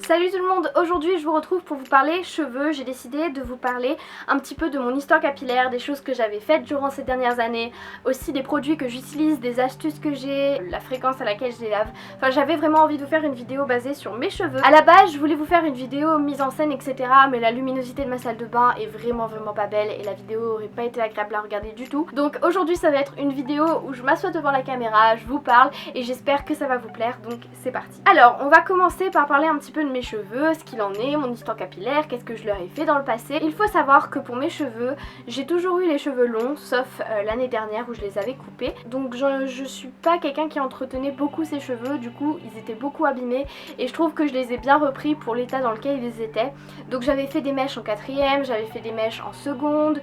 Salut tout le monde, aujourd'hui je vous retrouve pour vous parler cheveux. J'ai décidé de vous parler un petit peu de mon histoire capillaire, des choses que j'avais faites durant ces dernières années, aussi des produits que j'utilise, des astuces que j'ai, la fréquence à laquelle je les lave. Enfin j'avais vraiment envie de vous faire une vidéo basée sur mes cheveux. À la base je voulais vous faire une vidéo mise en scène etc, mais la luminosité de ma salle de bain est vraiment pas belle et la vidéo aurait pas été agréable à regarder du tout. Donc aujourd'hui ça va être une vidéo où je m'assois devant la caméra, je vous parle et j'espère que ça va vous plaire, donc c'est parti. Alors on va commencer par parler un petit peu de mes cheveux, ce qu'il en est, mon histoire capillaire, qu'est-ce que je leur ai fait dans le passé. Il faut savoir que pour mes cheveux, j'ai toujours eu les cheveux longs, sauf l'année dernière où je les avais coupés. Donc je suis pas quelqu'un qui entretenait beaucoup ses cheveux, du coup ils étaient beaucoup abîmés et je trouve que je les ai bien repris pour l'état dans lequel ils étaient. Donc j'avais fait des mèches en quatrième, j'avais fait des mèches en seconde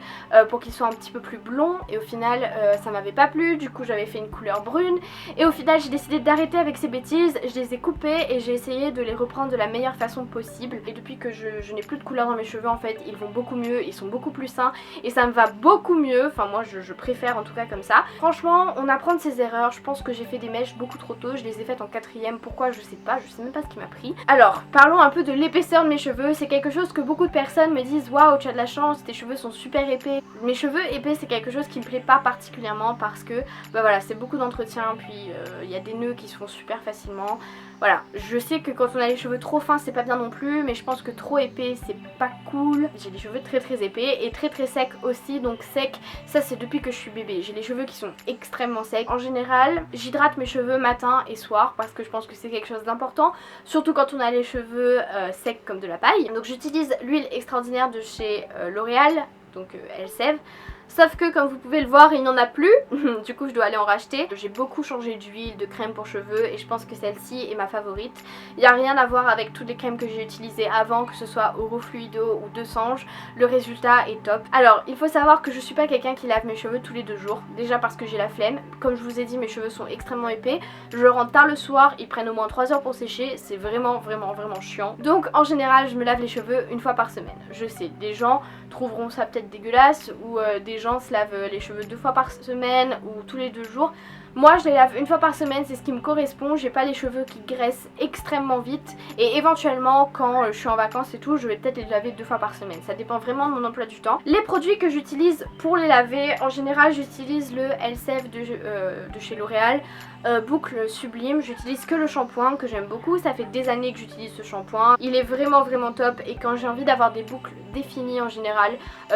pour qu'ils soient un petit peu plus blonds et au final ça m'avait pas plu, du coup j'avais fait une couleur brune et au final j'ai décidé d'arrêter avec ces bêtises, je les ai coupés et j'ai essayé de les reprendre de la meilleure façon possible. Et depuis que je n'ai plus de couleur dans mes cheveux en fait, ils vont beaucoup mieux, ils sont beaucoup plus sains et ça me va beaucoup mieux, enfin moi je préfère en tout cas comme ça. Franchement on apprend de ses erreurs, je pense que j'ai fait des mèches beaucoup trop tôt, je les ai faites en quatrième, pourquoi je sais pas, je sais même pas ce qui m'a pris. Alors parlons un peu de l'épaisseur de mes cheveux, c'est quelque chose que beaucoup de personnes me disent waouh tu as de la chance, tes cheveux sont super épais. Mes cheveux épais c'est quelque chose qui me plaît pas particulièrement parce que bah voilà c'est beaucoup d'entretien, puis il y a des nœuds qui se font super facilement. Voilà, je sais que quand on a les cheveux trop fins c'est pas bien non plus, mais je pense que trop épais c'est pas cool. J'ai des cheveux très épais et très secs aussi, donc sec ça c'est depuis que je suis bébé. J'ai les cheveux qui sont extrêmement secs. En général j'hydrate mes cheveux matin et soir parce que je pense que c'est quelque chose d'important, surtout quand on a les cheveux secs comme de la paille. Donc j'utilise l'huile extraordinaire de chez L'Oréal, donc Elseve. Sauf que comme vous pouvez le voir il n'y en a plus, du coup je dois aller en racheter. J'ai beaucoup changé d'huile, de crème pour cheveux et je pense que celle-ci est ma favorite. Il n'y a rien à voir avec toutes les crèmes que j'ai utilisées avant, que ce soit Oro Fluido ou De Sange, le résultat est top. Alors il faut savoir que je suis pas quelqu'un qui lave mes cheveux tous les 2 jours, déjà parce que j'ai la flemme. Comme je vous ai dit mes cheveux sont extrêmement épais, je rentre tard le soir, ils prennent au moins 3 heures pour sécher, c'est vraiment chiant. Donc en général je me lave les cheveux une fois par semaine. Je sais, des gens trouveront ça peut-être dégueulasse ou des gens se lavent les cheveux 2 fois par semaine ou tous les 2 jours. Moi je les lave une fois par semaine, c'est ce qui me correspond, j'ai pas les cheveux qui graissent extrêmement vite et éventuellement quand je suis en vacances et tout je vais peut-être les laver 2 fois par semaine, ça dépend vraiment de mon emploi du temps. Les produits que j'utilise pour les laver, en général j'utilise le Elseve de chez L'Oréal, boucle sublime, j'utilise que le shampoing que j'aime beaucoup, ça fait des années que j'utilise ce shampoing, il est vraiment top et quand j'ai envie d'avoir des boucles définies en général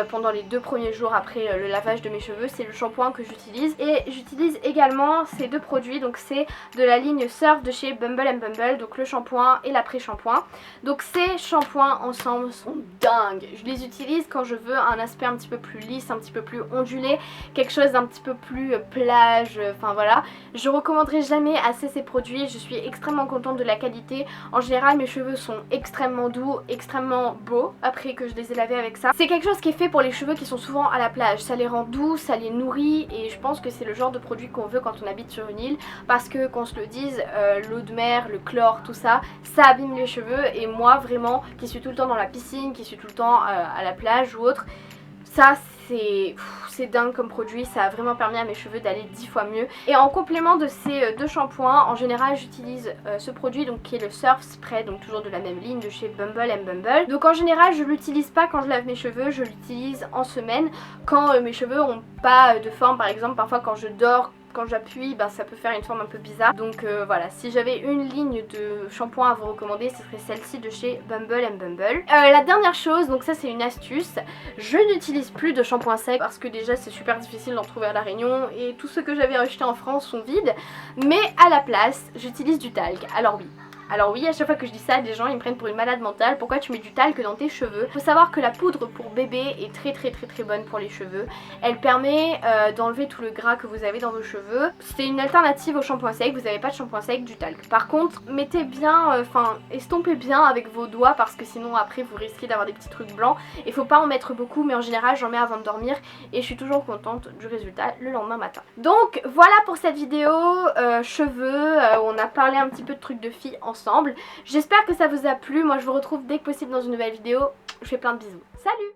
pendant les 2 premiers jours après le lavage de mes cheveux, c'est le shampoing que j'utilise. Et j'utilise également ces 2 produits, donc c'est de la ligne Surf de chez Bumble and Bumble, donc le shampoing et l'après-shampoing. Donc ces shampoings ensemble sont dingues, je les utilise quand je veux un aspect un petit peu plus lisse, un petit peu plus ondulé, quelque chose d'un petit peu plus plage, enfin voilà. Je recommanderai jamais assez ces produits, je suis extrêmement contente de la qualité. En général mes cheveux sont extrêmement doux, extrêmement beaux après que je les ai lavés avec ça. C'est quelque chose qui est fait pour les cheveux qui sont souvent à la plage, ça les rend doux, ça les nourrit et je pense que c'est le genre de produit qu'on veut quand on habite sur une île parce que qu'on se le dise, l'eau de mer, le chlore, tout ça, ça abîme les cheveux et moi vraiment qui suis tout le temps dans la piscine, qui suis tout le temps à la plage ou autre, ça c'est dingue comme produit, ça a vraiment permis à mes cheveux d'aller 10 fois mieux. Et en complément de ces 2 shampoings, en général j'utilise ce produit donc qui est le Surf Spray, donc toujours de la même ligne de chez Bumble and Bumble. Donc en général je l'utilise pas quand je lave mes cheveux, je l'utilise en semaine quand mes cheveux ont pas de forme, par exemple parfois quand je dors, quand j'appuie, ben, ça peut faire une forme un peu bizarre. Donc voilà, si j'avais une ligne de shampoing à vous recommander, ce serait celle-ci de chez Bumble and Bumble. La dernière chose, donc ça c'est une astuce, je n'utilise plus de shampoing sec parce que déjà c'est super difficile d'en trouver à La Réunion et tous ceux que j'avais achetés en France sont vides. Mais à la place, j'utilise du talc. Alors oui, à chaque fois que je dis ça, des gens ils me prennent pour une malade mentale. Pourquoi tu mets du talc dans tes cheveux? Faut savoir que la poudre pour bébé est très bonne pour les cheveux. Elle permet d'enlever tout le gras que vous avez dans vos cheveux. C'est une alternative au shampoing sec, vous n'avez pas de shampoing sec, du talc. Par contre, mettez bien, estompez bien avec vos doigts parce que sinon après vous risquez d'avoir des petits trucs blancs. Il faut pas en mettre beaucoup, mais en général j'en mets avant de dormir et je suis toujours contente du résultat le lendemain matin. Donc voilà pour cette vidéo cheveux, on a parlé un petit peu de trucs de filles ensemble. J'espère que ça vous a plu, moi je vous retrouve dès que possible dans une nouvelle vidéo. Je vous fais plein de bisous, salut!